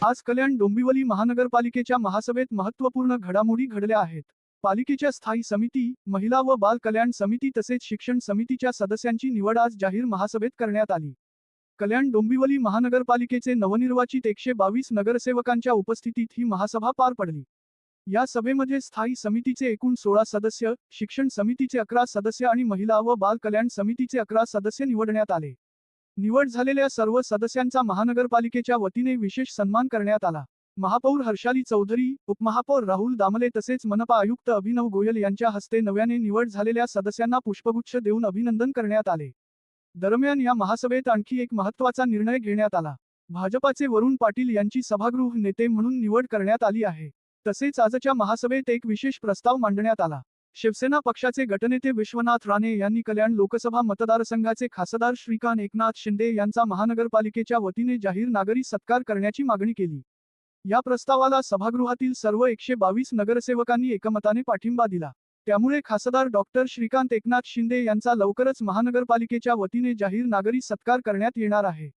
आज कल्याण डोंबिवली महानगरपालिकेच्या महासभेत महत्त्वपूर्ण घडामोडी घडल्या आहेत। पालिकेच्या स्थायी समिती, महिला व बाल कल्याण समिती तसेच शिक्षण समितीच्या सदस्यांची निवड आज जाहीर महासभेत करण्यात आली। कल्याण डोंबिवली महानगरपालिकेचे नवनिर्वाचित 122 नगरसेवकांच्या उपस्थितीत ही महासभा पार पडली। या सभेमध्ये स्थायी समितीचे एकूण 16 सदस्य, शिक्षण समितीचे 11 सदस्य आणि महिला व बाल कल्याण समितीचे 11 सदस्य निवडण्यात आले। निवड झालेल्या सर्व सदस्यांचा महानगरपालिकेच्या वतीने विशेष सन्मान करण्यात आला। महापौर हर्षाली चौधरी, उपमहापौर राहुल दामले तसेच मनपा आयुक्त अभिनव गोयल यांच्या हस्ते नव्याने निवड झालेल्या सदस्यांना पुष्पगुच्छ देऊन अभिनंदन करण्यात आले। दरम्यान या महासभेत आणखी एक महत्त्वाचा निर्णय घेण्यात आला। भाजपाचे वरुण पाटील यांची सभागृह नेते म्हणून निवड करण्यात आली आहे। तसेच आजच्या महासभेत एक विशेष प्रस्ताव मांडण्यात आला। शिवसेना पक्षाचे गटनेते विश्वनाथ राणे यांनी कल्याण लोकसभा मतदारसंघाचे खासदार श्रीकांत एकनाथ शिंदे यांचा महानगरपालिकेच्या वतीने जाहीर नागरी सत्कार करण्याची मागणी केली। या प्रस्तावाला सभागृहातील सर्व 122 नगरसेवकांनी एकमताने पाठिंबा दिला। त्यामुळे खासदार डॉक्टर श्रीकांत एकनाथ शिंदे यांचा लवकरच महानगरपालिकेच्या वतीने जाहीर नागरी सत्कार करण्यात येणार आहे।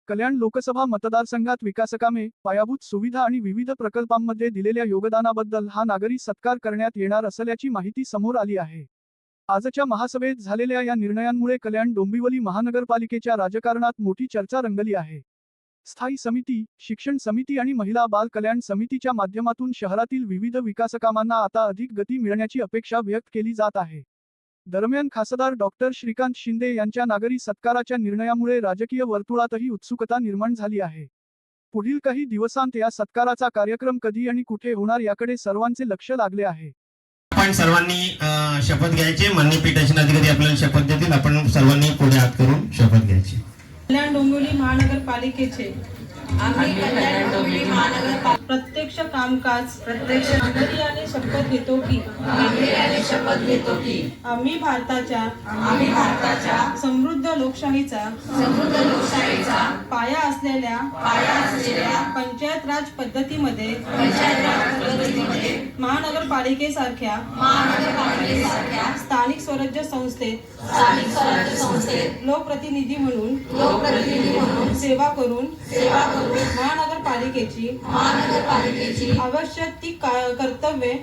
कल्याण लोकसभा मतदारसंघात विकासकामे, पायाभूत सुविधा आणि विविध प्रकल्पांमध्ये दिलेल्या योगदानाबद्दल हा नागरी सत्कार करण्यात येणार असल्याची माहिती समोर आली आहे। आजच्या महासभेत झालेल्या या निर्णयांमुळे कल्याण डोंबिवली महानगरपालिकेच्या राजकारणात मोठी चर्चा रंगली आहे। स्थायी समिती, शिक्षण समिती आणि महिला बाल कल्याण समितीच्या माध्यमातून शहरातील विविध विकासकामांना आता अधिक गती मिळण्याची अपेक्षा व्यक्त केली जात आहे। दरम्यान खासदार डॉक्टर श्रीकांत शिंदे यांच्या नागरी सत्काराच्या निर्णयामुळे राजकीय वर्तुळातही उत्सुकता निर्माण झाली आहे। पुढील काही दिवसांत या सत्काराचा कार्यक्रम कधी आणि कुठे होणार याकडे सर्वांचे लक्ष लागले आहे। आपण सर्वांनी शपथ घ्यायची। माननीय पीठासीन अधिकारी आपल्याला शपथ देतील। आपण सर्वांनी पुढे हात करून शपथ घ्यायची। कल्याण डोंबिवली महानगरपालिकेचे प्रत्यक्ष कामकाज गांभीर्याने शपथ घेतो की आम्ही भारताच्या समृद्ध लोकशाहीचा पाया असलेल्या पंचायत राज पद्धतीमध्ये महानगरपालिकेसारख्या स्थानिक स्वराज्य संस्थेत लोकप्रतिनिधी म्हणून सेवा करून महानगरपालिकेची आवश्यक ती कर्तव्ये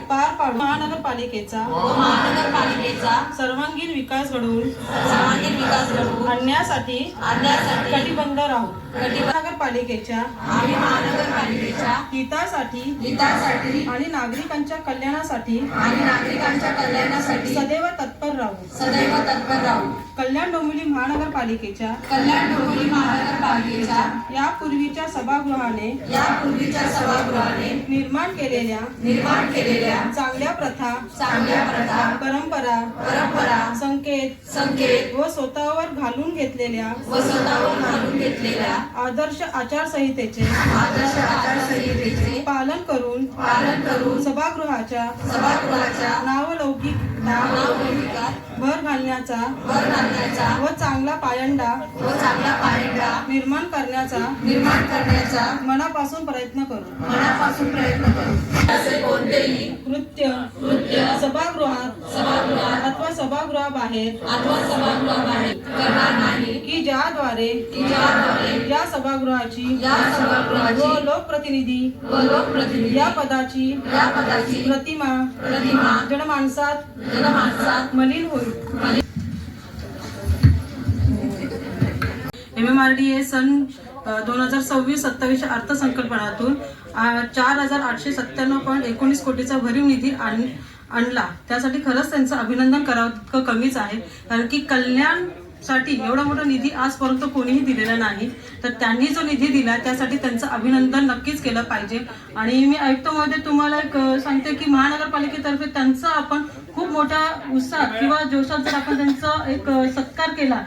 पार पाडून महानगरपालिकेचा सर्वांगीण विकास घडवून आणण्यासाठी कटिबद्ध राहू। महानगरपालिकेच्या हितासाठी आणि नागरिकांच्या कल्याणासाठी सदैव तत्पर राहू। कल्याण डोंबिवली महानगरपालिकेच्या यापूर्वीच्या सभागृहाने निर्माण केलेल्या चांगल्या प्रथा, परंपरा, संकेत व स्वतःवर घालून घेतलेल्या आदर्श आचारसंहितेचे पालन करून सभागृहाच्या नावलौकिक भर घालण्याचा व चांगला पायंडा निर्माण करण्याचा मनापासून प्रयत्न करू। कृत्य सभागृहात अथवा सभागृहाबाहेर की ज्याद्वारे या सभागृहाची व लोकप्रतिनिधी या पदाची प्रतिमा जनमानसात मलिन होईल। MMRDA सन 2026-27 अर्थसंकल्पनातून 4,897.19 कोटीचा भरीव निधी आणला। त्यासाठी खरंच त्यांचं अभिनंदन करावं कमीच आहे, कारण की कल्याणसाठी एवढा मोठा निधी आजपर्यंत कोणीही दिलेला नाही। तर त्यांनी जो निधी दिला त्यासाठी त्यांचं अभिनंदन नक्कीच केलं पाहिजे। आणि मी आयुक्तमध्ये तुम्हाला एक सांगते की महानगरपालिकेतर्फे त्यांचा आपण खूप मोठ्या उत्साहात किंवा जोशात जर आपण त्यांचा एक सत्कार केला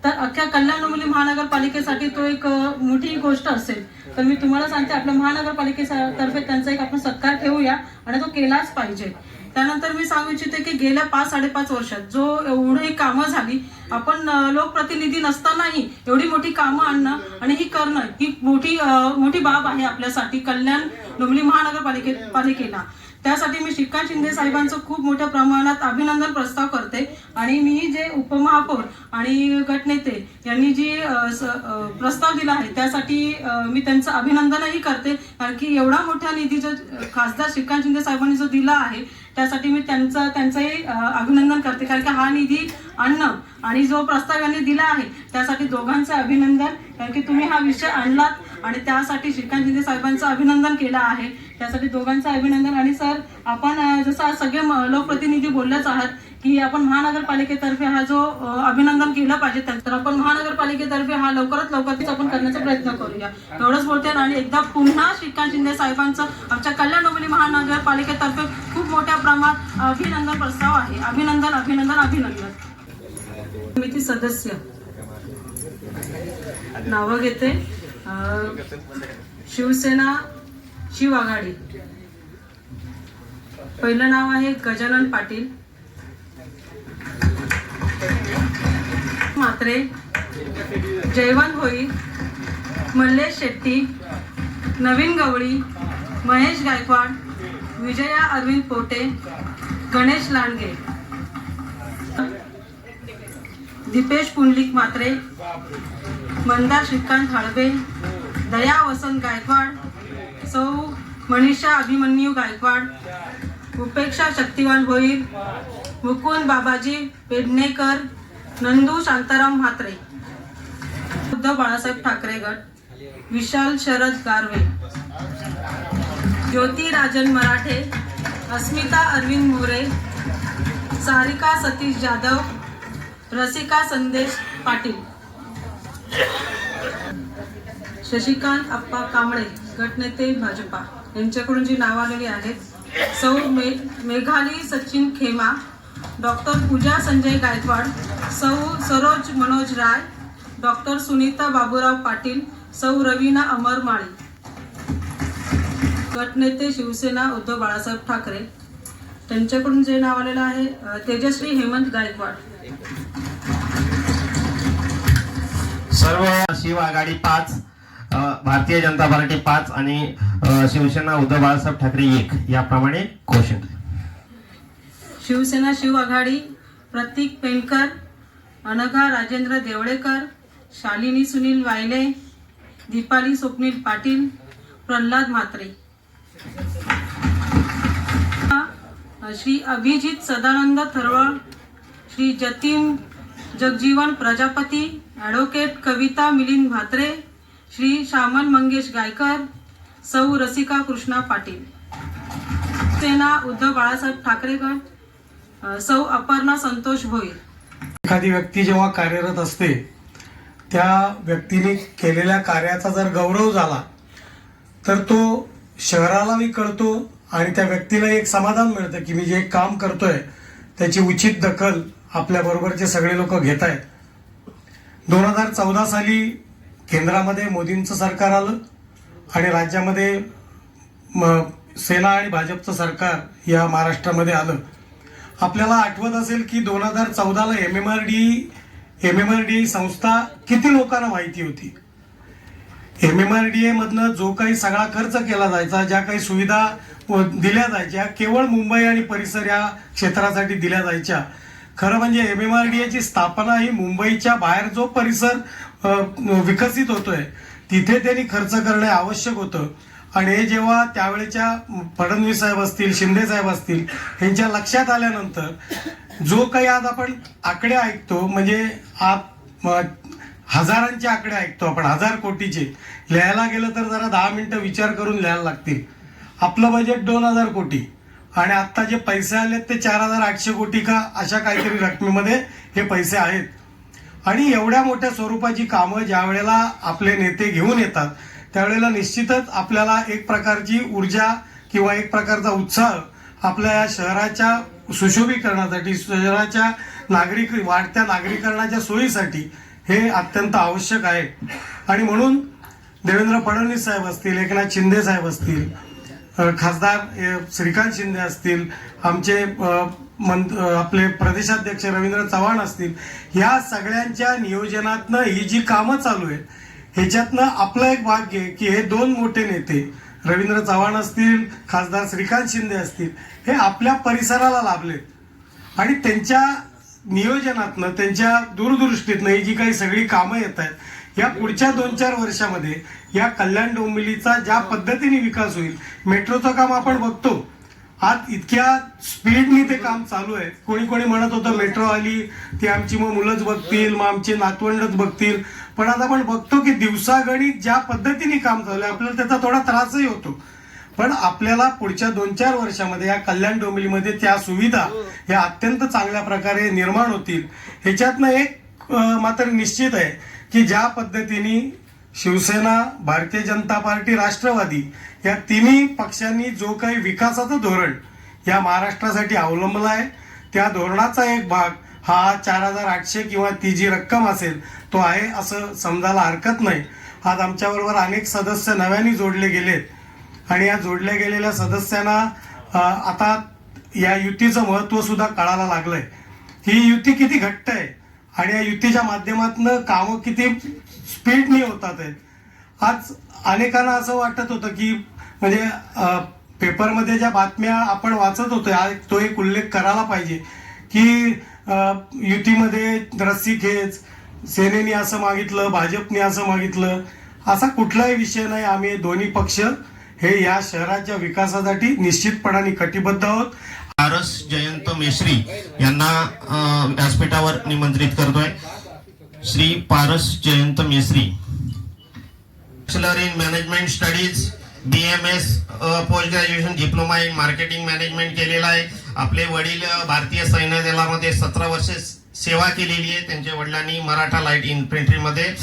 तर अख्ख्या कल्याण डोंबिवली महानगरपालिकेसाठी तो एक मोठी गोष्ट असेल। तर मी तुम्हाला सांगते आपल्या महानगरपालिकेतर्फे त्यांचा एक आपण सत्कार ठेवूया आणि तो केलाच पाहिजे। त्यानंतर मी सांगू इच्छिते की गेल्या 5-5.5 वर्षात जो एवढी कामं झाली, आपण लोकप्रतिनिधी नसतानाही एवढी मोठी कामं आणणं आणि ही करणं ही मोठी बाब आहे आपल्यासाठी कल्याण डोंबिवली महानगरपालिकेला। त्यासाठी मी श्रीकांत शिंदे साहेबांचं खूप मोठ्या प्रमाणात अभिनंदन प्रस्ताव करते आणि मी जे उपमहापौर आणि गटनेते यांनी जी प्रस्ताव दिला आहे त्यासाठी मी त्यांचं अभिनंदनही करते, कारण की एवढा मोठा निधी जो खासदार श्रीकांत शिंदे साहेबांनी जो दिला आहे त्यासाठी मी त्यांचंही अभिनंदन करते, कारण की हा निधी आणणं आणि जो प्रस्ताव यांनी दिला आहे त्यासाठी दोघांचं अभिनंदन, कारण की तुम्ही हा विषय आणलात आणि त्यासाठी श्रीकांत शिंदे साहेबांचं अभिनंदन केलं आहे, त्यासाठी दोघांचं अभिनंदन. आणि सर, आपण जसं आज सगळे लोकप्रतिनिधी बोललेच आहात की आपण महानगरपालिकेतर्फे हा जो अभिनंदन केलं पाहिजे, तर आपण महानगरपालिकेतर्फे हा लवकरात लवकर आपण करण्याचा प्रयत्न करूया. एवढंच बोलते आणि एकदा पुन्हा श्रीकांत शिंदे साहेबांचं आमच्या कल्याण डोंबिवली महानगरपालिकेतर्फे खूप मोठ्या प्रमाणात अभिनंदन प्रस्ताव आहे. अभिनंदन अभिनंदन अभिनंदन. समिती सदस्य नावं घेते. शिवसेना शिव आघाडी, पहिलं नाव आहे गजानन पाटील म्हात्रे, जयवंत होई, मल्लेश शेट्टी, नवीन गवळी, महेश गायकवाड, विजया अरविंद पोटे, गणेश लांडगे, दीपेश पुंडलिक म्हात्रे, मंदार श्रीकांत हळबे, दया वसंत गायकवाड, सौ मनीषा अभिमन्यू गायकवाड, उपेक्षा शक्तिवान भोईर, मुकुंद बाबाजी पेडणेकर, नंदू शांताराम म्हात्रे, उद्धव बाळासाहेब ठाकरे गट, विशाल शरद गारवे, ज्योती राजन मराठे, अस्मिता अरविंद मोरे, सारिका सतीश जाधव, रसिका संदेश पाटील, शशिकांत अप्पा कांबळे गटनेते भाजपा यांच्याकडून जी नाव आलेली आहेत, सौ मेघाली सचिन खेमा, डॉक्टर पूजा संजय गायकवाड, सौ सरोज मनोज राय, डॉक्टर सुनीता बाबूराव पाटील, सौ रवीना अमर माळी. गटनेते शिवसेना उद्धव बाळासाहेब ठाकरे त्यांच्याकडून जे नाव आलेलं आहे, तेजश्री हेमंत गायकवाड. सर्व शिव आघाडी 5, भारतीय जनता पार्टी 5 आणि शिवसेना उद्धव बाळासाहेब ठाकरे 1 याप्रमाणे घोषित. शिवसेना शिव आघाडी प्रतीक पेंडकर, अनघा राजेंद्र देवळेकर, शालिनी सुनील वायले, दीपाली स्वप्नील पाटील, प्रल्हाद म्हात्रे. श्री अभिजित सदानंद थरवळ, श्री जतीन जगजीवन प्रजापती, ॲडव्होकेट कविता मिलिंद म्हात्रे, श्री श्यामल मंगेश गायकर, सौ रसिका कृष्णा पाटील. सेना उद्धव बाळासाहेब ठाकरे गट, सौ अपर्णा संतोष भोईर. एखादी व्यक्ती जेव्हा कार्यरत असते त्या व्यक्तीने केलेल्या कार्याचा जर गौरव झाला तर तो शहरालाही कळतो आणि त्या व्यक्तीला एक समाधान मिळतं की मी जे काम करतोय त्याची उचित दखल आपल्या बरोबरचे सगळे लोक घेत आहेत. 2014 साली केंद्रामध्ये मोदींचं सरकार आलं आणि राज्यामध्ये सेना आणि भाजपचं सरकार या महाराष्ट्रामध्ये आलं. आपल्याला आठवत असेल की 2014ला एमएमआरडी संस्था किती लोकांना माहिती होती. एमएमआरडीए मधनं जो काही सगळा खर्च केला जायचा, ज्या काही सुविधा दिल्या जायच्या केवळ मुंबई आणि परिसर या क्षेत्रासाठी दिल्या जायच्या. खरं म्हणजे एमएमआरडीएची स्थापना ही मुंबईच्या बाहेर जो परिसर विकसित होतोय तिथे त्यांनी खर्च करणे आवश्यक होतं. आणि हे जेव्हा त्यावेळेच्या फडणवीस साहेब असतील, शिंदे साहेब असतील यांच्या लक्षात आल्यानंतर जो काही आज आपण आकडे ऐकतो, म्हणजे हजारांचे आकडे ऐकतो आपण, 1000 कोटीचे लिहायला गेलं तर जरा 10 मिनिटं विचार करून लिहायला लागतील. आपलं बजेट 2000 कोटी आणि आता जे पैसे आलेत ते 4800 कोटी का अशा काहीतरी रकमेमध्ये हे पैसे आहेत. आणि एवढ्या मोठ्या स्वरूपाची कामं ज्या वेळेला आपले नेते घेऊन येतात त्यावेळेला निश्चितच आपल्याला एक प्रकारची ऊर्जा किंवा एक प्रकारचा उत्साह आपल्या या शहराच्या सुशोभीकरणासाठी, शहराच्या वाढत्या नागरीकरणाच्या सोयीसाठी हे अत्यंत आवश्यक आहे. आणि म्हणून देवेंद्र फडणवीस साहेब असतील, एकनाथ शिंदे साहेब असतील, खासदार श्रीकांत शिंदे असतील, आमचे आपले प्रदेशाध्यक्ष रवींद्र चव्हाण असतील, या सगळ्यांच्या नियोजनातनं ही जी कामं चालू आहेत ह्याच्यातनं आपलं एक भाग्य आहे की हे 2 मोठे नेते रवींद्र चव्हाण असतील, खासदार श्रीकांत शिंदे असतील, हे आपल्या परिसराला लाभले आणि त्यांच्या नियोजनातनं, त्यांच्या दूरदृष्टीतनं ही जी काही सगळी कामं येत आहेत, या पुढच्या 2-4 वर्षामध्ये या कल्याण डोंबिवलीचा ज्या पद्धतीने विकास होईल. मेट्रोचं काम आपण बघतो, आज इतक्या स्पीडनी ते काम चालू आहे. कोणी कोणी म्हणत होतं मेट्रो आली ती आमची मग मुलंच बघतील, मग आमचे नातवंडच बघतील, पण आता आपण बघतो की दिवसागणिक ज्या पद्धतीने काम चालू आहे, आपल्याला त्याचा थोडा त्रासही होतो. पण आपल्याला पुढच्या 2-4 वर्षामध्ये या कल्याण डोंबिवलीमध्ये त्या सुविधा या अत्यंत चांगल्या प्रकारे निर्माण होतील. ह्याच्यातनं एक मात्र निश्चित आहे की ज्या पद्धतीने शिवसेना, भारतीय जनता पार्टी, राष्ट्रवादी या तिन्ही पक्षांनी जो काही विकासाचं धोरण या महाराष्ट्रासाठी अवलंबलं आहे, त्या धोरणाचा एक भाग हा 4,800 किंवा ती जी रक्कम असेल तो आहे असं समजायला हरकत नाही. आज आमच्याबरोबर अनेक सदस्य नव्याने जोडले गेलेत आणि या जोडल्या गेलेल्या सदस्यांना आता या युतीचं महत्त्व सुद्धा कळायला लागलंय. ही युती किती घट्ट आहे आणि या युतीच्या माध्यमातून कामं किती स्पीडनी होतात आहेत. आज अनेकांना असं वाटत होतं की म्हणजे पेपरमध्ये ज्या बातम्या आपण वाचत होतो तो एक उल्लेख करायला पाहिजे की युतीमध्ये रस्सीखेच, सेनेने असं मागितलं, भाजपने असं मागितलं, असा कुठलाही विषय नाही. आम्ही दोन्ही पक्ष हे या शहराच्या विकासासाठी निश्चितपणाने कटिबद्ध आहोत. पारस जयंत मेश्री यांना व्यासपीठावर निमंत्रित करतोय. Shri Paras Jayant Meshri, bachelor in management studies, BMS post graduation diploma in marketing management केलेला आहे. आपले वडील भारतीय सैन्य दलामध्ये 17 वर्षे सेवा केलेली आहे. त्यांच्या वडिलांनी मराठा लाईट इन्फंट्रीमध्ये,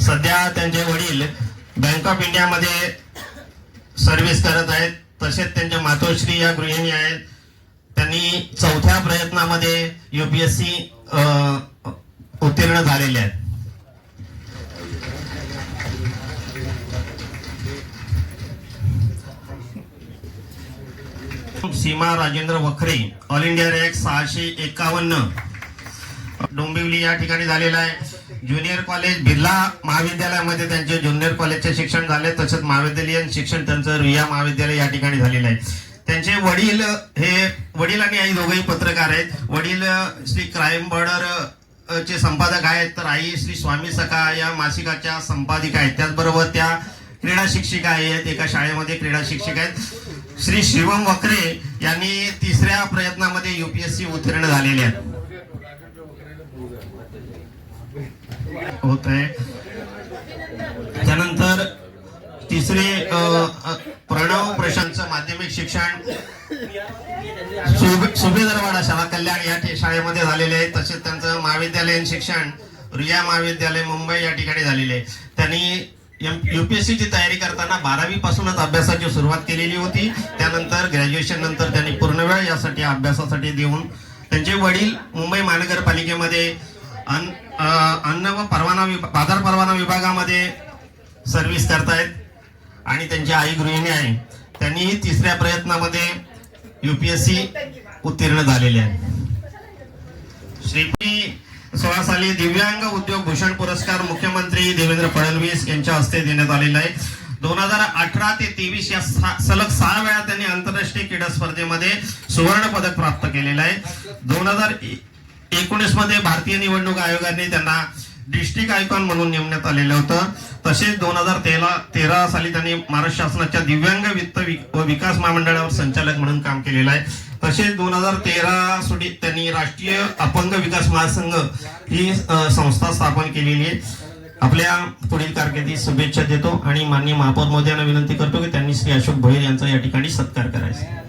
सध्या त्यांचे वडील बँक ऑफ इंडियामध्ये सर्व्हिस करत आहेत. तसेच त्यांच्या मातोश्री या गृहिणी आहेत. त्यांनी 4थ्या प्रयत्नामध्ये UPSC उत्तीर्ण झालेले आहेत. Seema Rajendra Wakhare, all India rank 651, Dombivli या ठिकाणी झालेला आहे. ज्युनियर कॉलेज बिर्ला महाविद्यालयामध्ये त्यांचे ज्युनियर कॉलेजचे शिक्षण झाले. तसेच महाविद्यालयीन शिक्षण त्यांचं रुईया महाविद्यालय या ठिकाणी झालेलं आहे. त्यांचे वडील आणि आई दोघेही पत्रकार आहेत. वडील श्री क्राईम बॉर्डर चे संपादक आहेत, तर आई श्री स्वामी सखा या मासिकाच्या संपादिका आहेत. त्याचबरोबर त्या क्रीडा शिक्षिका आहेत, एका शाळेमध्ये क्रीडा शिक्षिका आहेत. श्री शिवम वक्रे यांनी 3ऱ्या प्रयत्नामध्ये UPSC उत्तीर्ण झालेले आहेत. होत आहे. त्यानंतर तिसरे प्रणव प्रशांत माध्यमिक शिक्षण सुभेदरवाडा शाळा कल्याण या शाळेमध्ये झालेले आहे. तसेच त्यांचं महाविद्यालयीन शिक्षण रुईया महाविद्यालय मुंबई या ठिकाणी झालेले आहे. त्यांनी UPSC ची तयारी करताना 12वी पासूनच अभ्यासाची सुरुवात केलेली होती. त्यानंतर ग्रॅज्युएशन नंतर त्यांनी पूर्णवेळ यासाठी अभ्यासासाठी देऊन त्यांचे वडील मुंबई महानगरपालिकेमध्ये अन्न व बाजार परवाना विभागामध्ये सर्व्हिस करतायत आणि त्यांची आई गृहिणी आहे. त्यांनी 3ऱ्या प्रयत्नामध्ये UPSC उत्तीर्ण झालेले आहे. श्री 16 साली दिव्यांग उद्योग भूषण पुरस्कार मुख्यमंत्री देवेंद्र फडणवीस यांच्या हस्ते देण्यात आलेला आहे. 2018 ते 23 या सलग 6 वेळा त्यांनी आंतरराष्ट्रीय क्रीडा स्पर्धेमध्ये सुवर्ण पदक प्राप्त केलेलं आहे. 2019 मध्ये भारतीय निवडणूक आयोगाने त्यांना डिस्ट्रिक्ट आयकॉन म्हणून नेमण्यात आलेलं होतं. तसेच 2013 साली त्यांनी महाराष्ट्र शासनाच्या दिव्यांग वित्त व विकास महामंडळावर संचालक म्हणून काम केलेलं आहे. तसेच 2013 साली त्यांनी राष्ट्रीय अपंग विकास महासंघ ही संस्था स्थापन केलेली आहे. आपल्या पुढील कारकिर्दीत शुभेच्छा देतो आणि माननीय महापौर महोदयांना विनंती करतो की त्यांनी श्री अशोक भोईर यांचा या ठिकाणी सत्कार करायचा.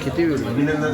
किती अभिनंदन.